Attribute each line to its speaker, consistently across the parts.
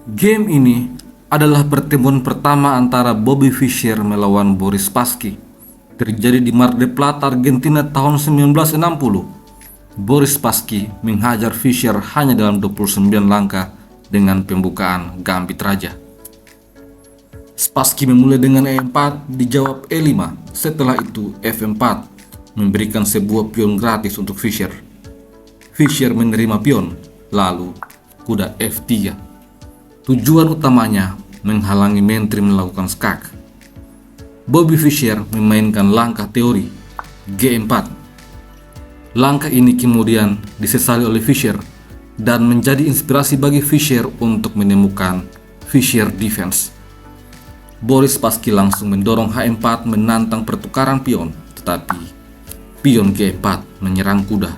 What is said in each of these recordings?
Speaker 1: Game ini adalah pertemuan pertama antara Bobby Fischer melawan Boris Spassky. Terjadi di Mar del Plata, Argentina tahun 1960. Boris Spassky menghajar Fischer hanya dalam 29 langkah dengan pembukaan gambit raja. Spassky memulai dengan E4, dijawab E5. Setelah itu F4 memberikan sebuah pion gratis untuk Fischer. Fischer menerima pion, lalu kuda F3. Tujuan utamanya menghalangi menteri melakukan skak. Bobby Fischer memainkan langkah teori G4. Langkah ini kemudian disesali oleh Fischer dan menjadi inspirasi bagi Fischer untuk menemukan Fischer defense. Boris Spassky langsung mendorong H4 menantang pertukaran pion, tetapi pion G4 menyerang kuda.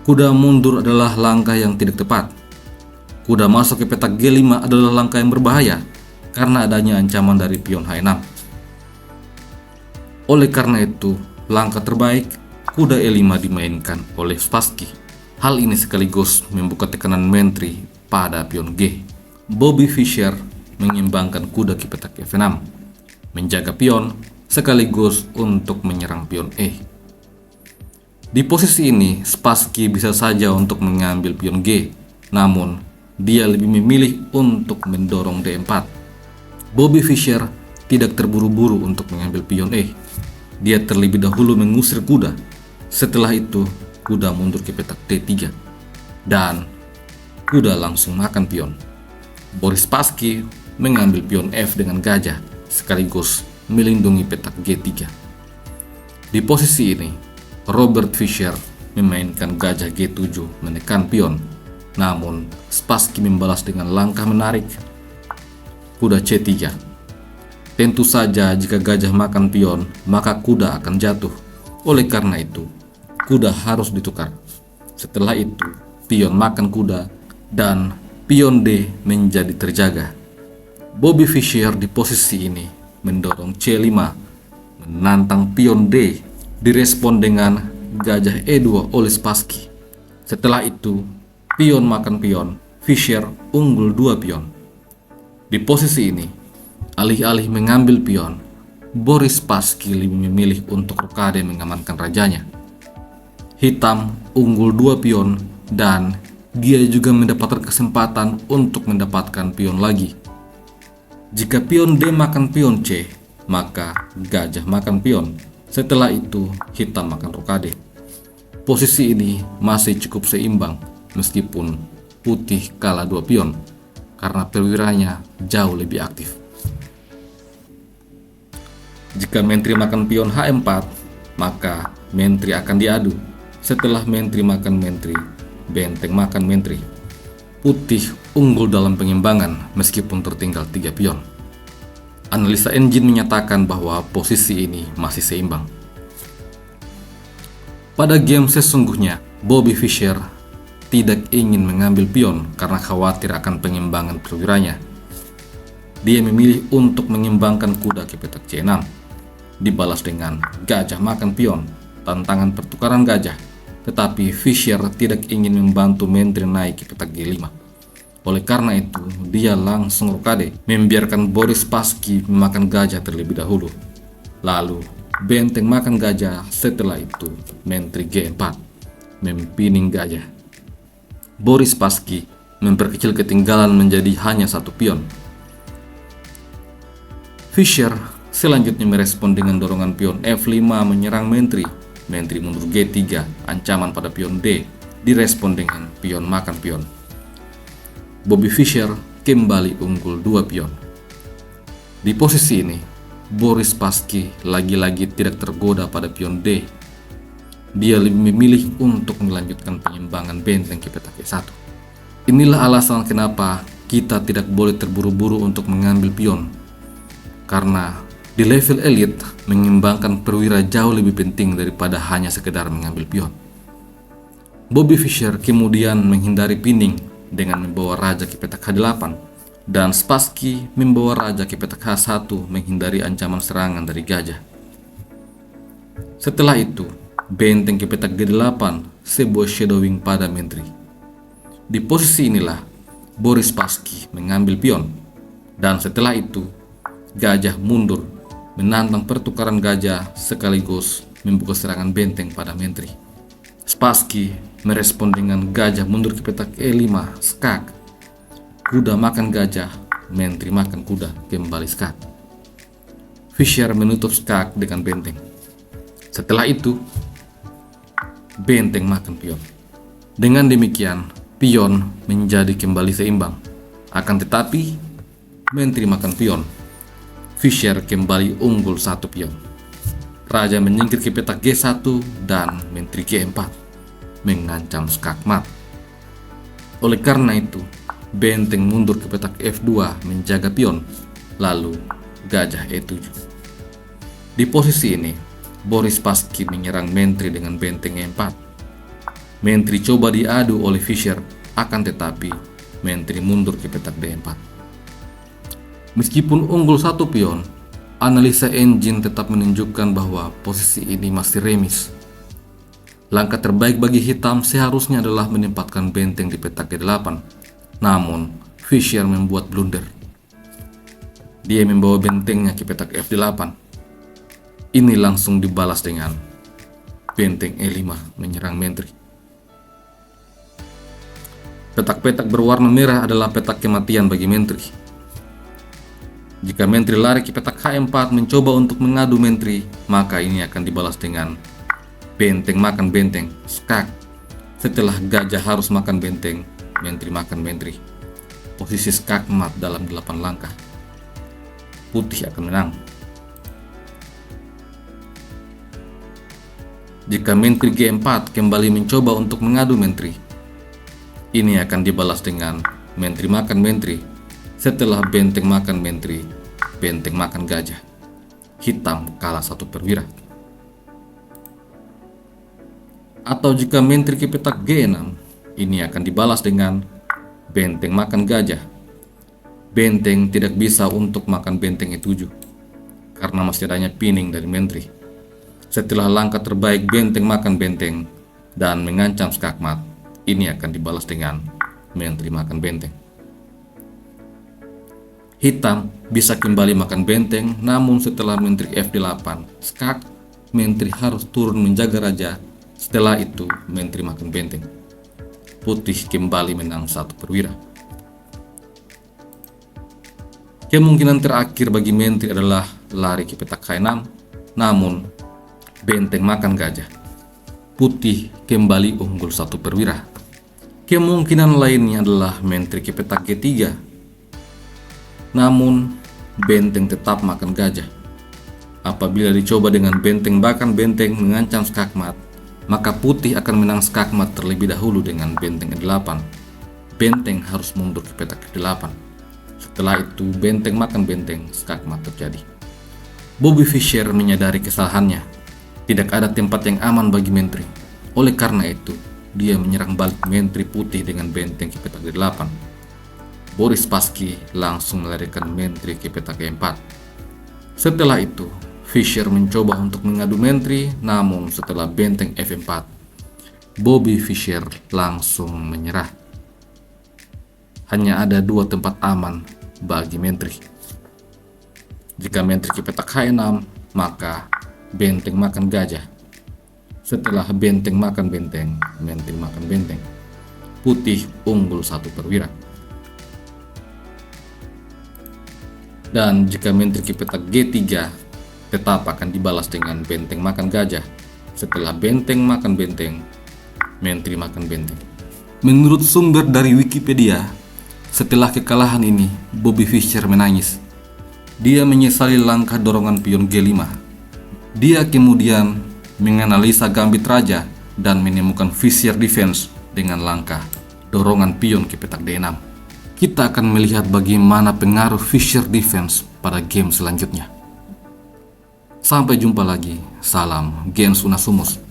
Speaker 1: Kuda mundur adalah langkah yang tidak tepat. Kuda masuk ke petak G5 adalah langkah yang berbahaya karena adanya ancaman dari pion H6. Oleh karena itu, langkah terbaik kuda E5 dimainkan oleh Spassky. Hal ini sekaligus membuka tekanan menteri pada pion G. Bobby Fischer mengimbangkan kuda ke petak F6, menjaga pion sekaligus untuk menyerang pion E. Di posisi ini, Spassky bisa saja untuk mengambil pion G, namun dia lebih memilih untuk mendorong D4. Bobby Fischer tidak terburu-buru untuk mengambil pion E. Dia terlebih dahulu mengusir kuda. Setelah itu, kuda mundur ke petak D3 dan kuda langsung makan pion. Boris Spassky mengambil pion F dengan gajah sekaligus melindungi petak G3. Di posisi ini, Robert Fischer memainkan gajah G7 menekan pion. Namun, Spassky membalas dengan langkah menarik kuda C3. Tentu saja jika gajah makan pion, maka kuda akan jatuh. Oleh karena itu, kuda harus ditukar. Setelah itu, pion makan kuda dan pion D menjadi terjaga. Bobby Fischer di posisi ini mendorong C5 menantang pion D, direspon dengan gajah E2 oleh Spassky. Setelah itu, pion makan pion, Fischer unggul 2 pion. Di posisi ini, alih-alih mengambil pion, Boris Spassky lebih memilih untuk rokade mengamankan rajanya. Hitam unggul 2 pion dan dia juga mendapatkan kesempatan untuk mendapatkan pion lagi. Jika pion D makan pion C, maka gajah makan pion. Setelah itu, hitam makan rokade. Posisi ini masih cukup seimbang meskipun putih kalah 2 pion karena perwiranya jauh lebih aktif. Jika menteri makan pion H4, maka menteri akan diadu. Setelah menteri makan menteri, benteng makan menteri. Putih unggul dalam pengimbangan meskipun tertinggal 3 pion. Analisa engine menyatakan bahwa posisi ini masih seimbang. Pada game sesungguhnya, Bobby Fischer tidak ingin mengambil pion karena khawatir akan pengimbangan perwiranya. Dia memilih untuk mengimbangkan kuda ke petak C6. Dibalas dengan gajah makan pion, tantangan pertukaran gajah. Tetapi Fischer tidak ingin membantu menteri naik ke petak G5. Oleh karena itu, dia langsung rokade, membiarkan Boris Spassky memakan gajah terlebih dahulu. Lalu, benteng makan gajah, setelah itu menteri G4, mempining gajah. Boris Spassky memperkecil ketinggalan menjadi hanya 1 pion. Fischer selanjutnya merespon dengan dorongan pion F5 menyerang menteri. Menteri mundur G3, ancaman pada pion D, direspon dengan pion makan pion. Bobby Fischer kembali unggul 2 pion. Di posisi ini, Boris Spassky lagi-lagi tidak tergoda pada pion D. Dia lebih memilih untuk melanjutkan penyimbangan benteng ke petak E1. Inilah alasan kenapa kita tidak boleh terburu-buru untuk mengambil pion. Karena di level elit, mengimbangkan perwira jauh lebih penting daripada hanya sekedar mengambil pion. Bobby Fischer kemudian menghindari pining dengan membawa raja ke petak H8 dan Spassky membawa raja ke petak H1 menghindari ancaman serangan dari gajah. Setelah itu, benteng ke petak G8 sebuah shadowing pada menteri. Di posisi inilah Boris Spassky mengambil pion, dan setelah itu gajah mundur menantang pertukaran gajah sekaligus membuka serangan benteng pada menteri. Spassky merespon dengan gajah mundur ke petak E5 skak. Kuda makan gajah, menteri makan kuda, kembali skak. Fischer menutup skak dengan benteng. Setelah itu benteng makan pion. Dengan demikian pion menjadi kembali seimbang. Akan tetapi menteri makan pion, Fischer kembali unggul 1 pion. Raja menyingkir ke petak G1 dan menteri G4 mengancam skak mat. Oleh karena itu benteng mundur ke petak F2 menjaga pion, lalu gajah E7. Di posisi ini Boris Spassky menyerang menteri dengan benteng E4. Menteri coba diadu oleh Fischer, akan tetapi menteri mundur ke petak D4. Meskipun unggul 1 pion, analisa engine tetap menunjukkan bahwa posisi ini masih remis. Langkah terbaik bagi hitam seharusnya adalah menempatkan benteng di petak G8. Namun Fischer membuat blunder. Dia membawa bentengnya ke petak F8. Ini langsung dibalas dengan benteng E5 menyerang menteri. Petak-petak berwarna merah adalah petak kematian bagi menteri. Jika menteri lari ke petak H4 mencoba untuk mengadu menteri, maka ini akan dibalas dengan benteng makan benteng, skak. Setelah gajah harus makan benteng, menteri makan menteri. Posisi skak mat dalam 8 langkah. Putih akan menang. Jika menteri G4 kembali mencoba untuk mengadu menteri, ini akan dibalas dengan menteri makan menteri. Setelah benteng makan menteri, benteng makan gajah. Hitam kalah 1 perwira. Atau jika menteri ke petak G6, ini akan dibalas dengan benteng makan gajah. Benteng tidak bisa untuk makan benteng E7 karena masih adanya pining dari menteri. Setelah langkah terbaik benteng makan benteng dan mengancam skakmat, ini akan dibalas dengan menteri makan benteng. Hitam bisa kembali makan benteng, namun setelah menteri F8 skak, menteri harus turun menjaga raja. Setelah itu menteri makan benteng. Putih kembali menang 1 perwira. Kemungkinan terakhir bagi menteri adalah lari ke petak H6, namun benteng makan gajah. Putih kembali unggul 1 perwira. Kemungkinan lainnya adalah menteri ke petak G3, namun benteng tetap makan gajah. Apabila dicoba dengan benteng makan benteng mengancam skakmat, maka putih akan menang skakmat terlebih dahulu dengan benteng E8. Benteng harus mundur ke petak E8. Setelah itu benteng makan benteng, skakmat terjadi. Bobby Fischer menyadari kesalahannya. Tidak ada tempat yang aman bagi menteri. Oleh karena itu, dia menyerang balik menteri putih dengan benteng ke petak E8. Boris Spassky langsung melarikan menteri ke petak E4. Setelah itu Fischer mencoba untuk mengadu menteri, namun setelah benteng F4, Bobby Fischer langsung menyerah. Hanya ada 2 tempat aman bagi menteri. Jika menteri ke petak H6, maka benteng makan gajah. Setelah benteng makan benteng, menteri makan benteng. Putih unggul 1 perwira. Dan jika menteri ke petak G3, tetap akan dibalas dengan benteng makan gajah. Setelah benteng makan benteng, menteri makan benteng. Menurut sumber dari Wikipedia, setelah kekalahan ini, Bobby Fischer menangis. Dia menyesali langkah dorongan pion G5. Dia kemudian menganalisa gambit raja dan menemukan Fischer defense dengan langkah dorongan pion ke petak D6. Kita akan melihat bagaimana pengaruh Fischer defense pada game selanjutnya. Sampai jumpa lagi. Salam Gens Unasumus.